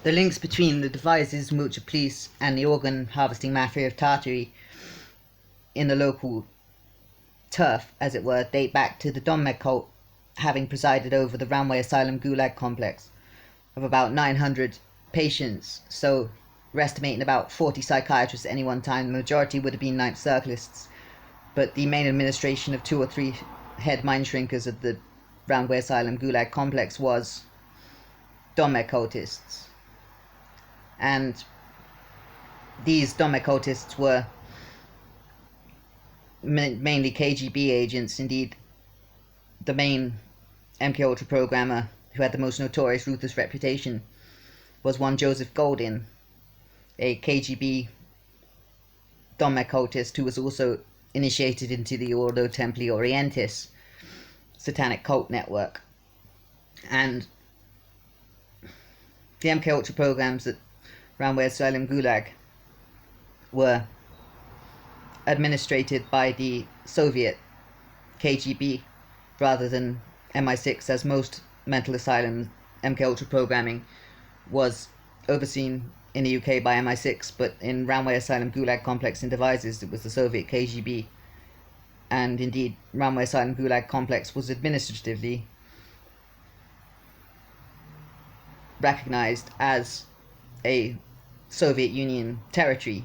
The links between the devices, Mulcha police, and the organ harvesting mafia of Tartary in the local turf, as it were, date back to the Donmeh cult having presided over the Ramway Asylum Gulag complex of about 900 patients. So we're estimating about 40 psychiatrists at any one time. The majority would have been Ninth Circlists, but the main administration of 2 or 3 head mind shrinkers at the Ramway Asylum Gulag complex was Donmeh cultists. And these Donmeh cultists were mainly KGB agents. Indeed, the main MKUltra programmer who had the most notorious ruthless reputation was one Joseph Goldin, a KGB Donmeh cultist who was also initiated into the Ordo Templi Orientis satanic cult network. And the MKUltra programs at Ramway Asylum Gulag were administrated by the Soviet KGB rather than MI6, as most mental asylum MKUltra programming was overseen in the UK by MI6, but in Ramway Asylum Gulag Complex in Devizes it was the Soviet KGB. And indeed, Ramway Asylum Gulag Complex was administratively recognized as a Soviet Union territory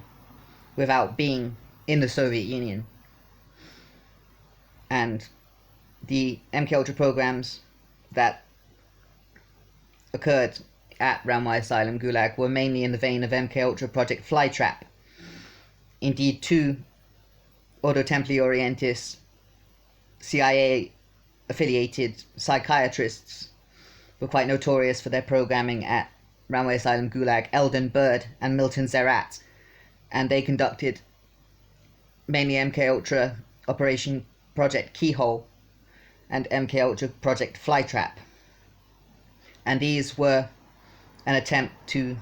without being in the Soviet Union. And the MKUltra programs that occurred at Ramway Asylum Gulag were mainly in the vein of MKUltra Project Flytrap. Indeed, 2 Ordo Templi Orientis CIA affiliated psychiatrists were quite notorious for their programming at Ramway Asylum Gulag, Eldon Bird and Milton Zerat, and they conducted mainly MKUltra Operation Project Keyhole and MKUltra Project Flytrap. And these were an attempt to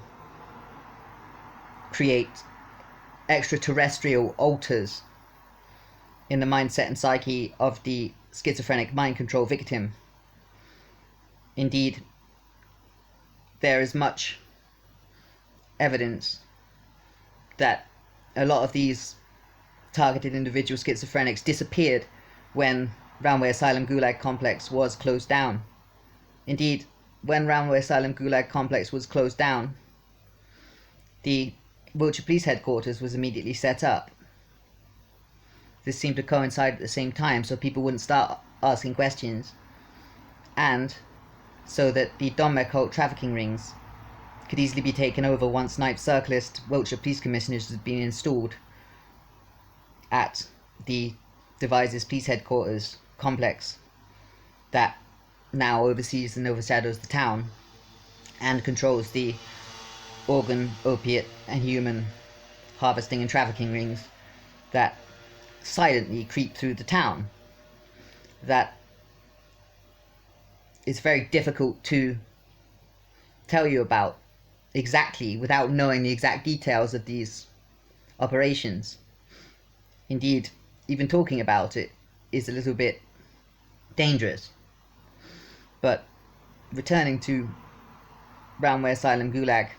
create extraterrestrial alters in the mindset and psyche of the schizophrenic mind control victim. Indeed, there is much evidence that a lot of these targeted individual schizophrenics disappeared when Ramway Asylum Gulag Complex was closed down. Indeed, when Ramway Asylum Gulag Complex was closed down, the Wiltshire Police Headquarters was immediately set up. This seemed to coincide at the same time, so people wouldn't start asking questions, and so that the Donmeh cult trafficking rings could easily be taken over once Ninth Circlist Wiltshire Police Commissioners had been installed at the Devizes Police Headquarters complex that now oversees and overshadows the town and controls the organ, opiate and human harvesting and trafficking rings that silently creep through the town. That is very difficult to tell you about exactly without knowing the exact details of these operations. Indeed, even talking about it is a little bit dangerous. But returning to Ramway Asylum Gulag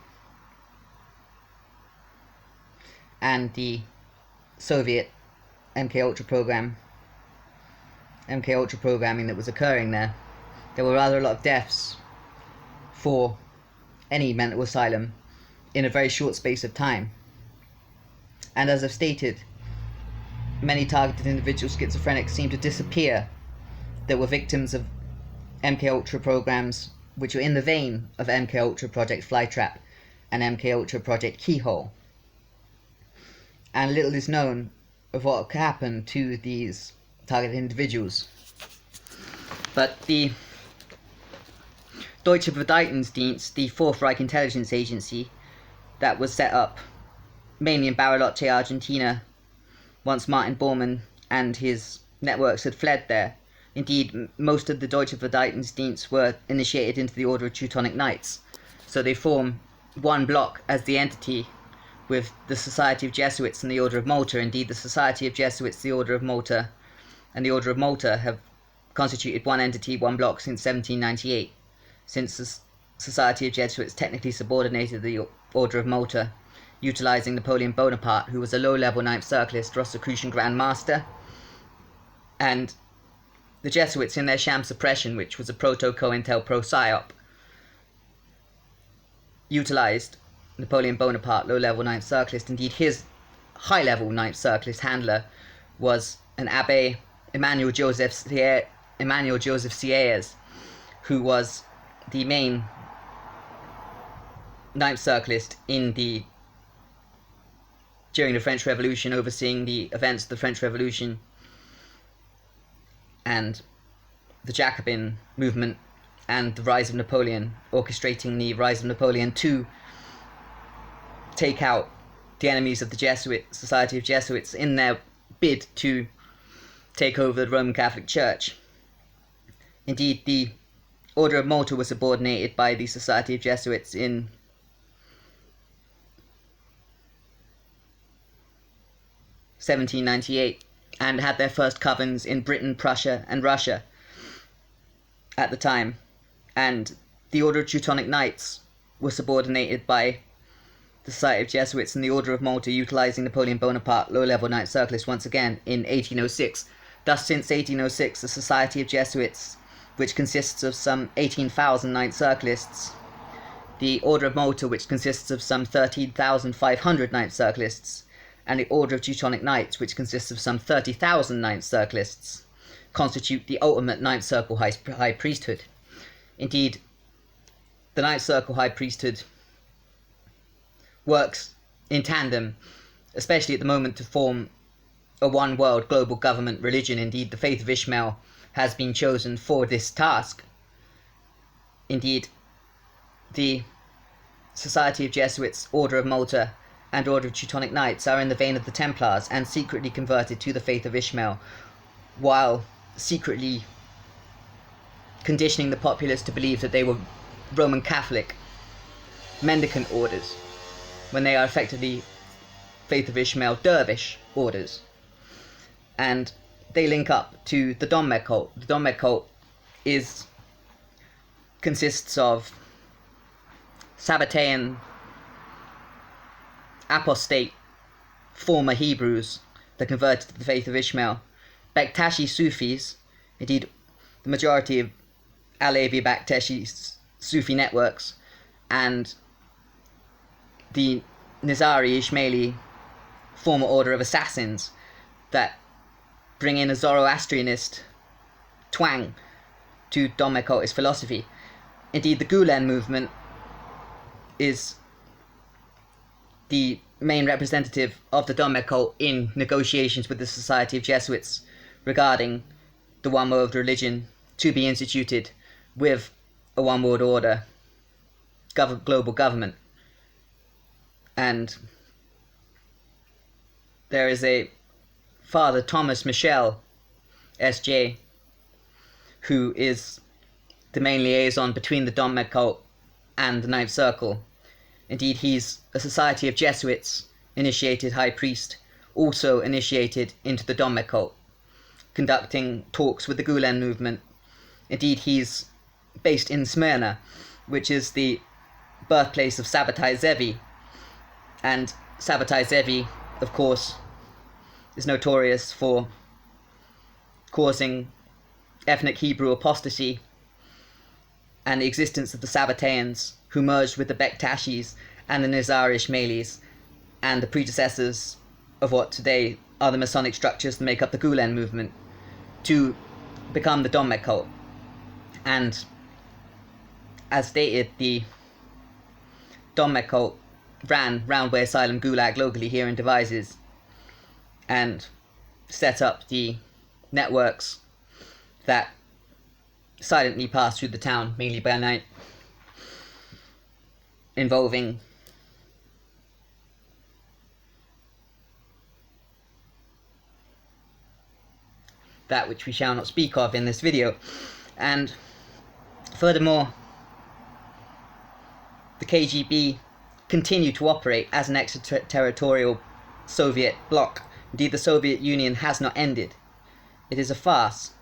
and the Soviet MKUltra programming that was occurring there were rather a lot of deaths for any mental asylum in a very short space of time. And as I've stated, many targeted individual schizophrenics seem to disappear that were victims of MKUltra programs which were in the vein of MKUltra Project Flytrap and MKUltra Project Keyhole. And little is known of what happened to these targeted individuals. But the Deutsche Verteidigungsdienst, the Fourth Reich intelligence agency that was set up mainly in Bariloche, Argentina, once Martin Bormann and his networks had fled there. Indeed, most of the Deutsche Verteidigungsdienst were initiated into the Order of Teutonic Knights, so they form one block as the entity with the Society of Jesuits and the Order of Malta. Indeed, the Society of Jesuits, the Order of Malta, and the Order of Malta have constituted one entity, one block since 1798, since Society of Jesuits technically subordinated the Order of Malta, utilising Napoleon Bonaparte, who was a low-level Ninth Circlist Rosicrucian Grand Master, and the Jesuits, in their sham suppression, which was a proto-COINTELPRO psyop, utilised Napoleon Bonaparte, low-level Ninth Circlist. Indeed, his high-level Ninth Circlist handler was an Abbé Emmanuel Joseph Sieyès, who was the main Ninth Circlist during the French Revolution, overseeing the events of the French Revolution and the Jacobin movement and the rise of Napoleon, orchestrating the rise of Napoleon to take out the enemies of the Society of Jesuits in their bid to take over the Roman Catholic Church. Indeed, the Order of Malta was subordinated by the Society of Jesuits in 1798 and had their first covens in Britain, Prussia and Russia at the time. And the Order of Teutonic Knights was subordinated by the Society of Jesuits and the Order of Malta, utilising Napoleon Bonaparte, low-level Ninth Circlist, once again in 1806. Thus, since 1806, the Society of Jesuits, which consists of some 18,000 Ninth Circlists, the Order of Malta, which consists of some 13,500 Ninth Circlists, and the Order of Teutonic Knights, which consists of some 30,000 Ninth Circlists, constitute the ultimate Ninth Circle High Priesthood. Indeed, the Ninth Circle High Priesthood works in tandem, especially at the moment, to form a one-world global government religion. Indeed, the Faith of Ishmael has been chosen for this task. Indeed, the Society of Jesuits, Order of Malta, and Order of Teutonic Knights are in the vein of the Templars and secretly converted to the Faith of Ishmael, while secretly conditioning the populace to believe that they were Roman Catholic mendicant orders, when they are effectively Faith of Ishmael dervish orders. And they link up to the Donmeh cult. The Donmeh cult consists of Sabbatean apostate former Hebrews that converted to the Faith of Ishmael, Bektashi Sufis, indeed the majority of Alevi Bektashi Sufi networks, and the Nizari Ismaili former order of assassins that bring in a Zoroastrianist twang to Donmeh cultist philosophy. Indeed, the Gulen movement is the main representative of the Donmeh cult in negotiations with the Society of Jesuits regarding the one world religion to be instituted with a one world order global government. And there is a Father Thomas Michel, S.J., who is the main liaison between the Donmeh cult and the Ninth Circle. Indeed, he's a Society of Jesuits initiated high priest, also initiated into the Donmeh cult, conducting talks with the Gulen movement. Indeed, he's based in Smyrna, which is the birthplace of Sabbatai Zevi. And Sabbatai Zevi, of course, is notorious for causing ethnic Hebrew apostasy and the existence of the Sabbateans, who merged with the Bektashis and the Nizar Ishmailis and the predecessors of what today are the Masonic structures that make up the Gulen movement, to become the Donmeh cult. And as stated, the Donmeh cult ran Roundway Asylum Gulag locally here in Devizes and set up the networks that silently passed through the town, mainly by night, involving that which we shall not speak of in this video. And furthermore, the KGB continued to operate as an extraterritorial Soviet bloc. Indeed, the Soviet Union has not ended. It is a farce.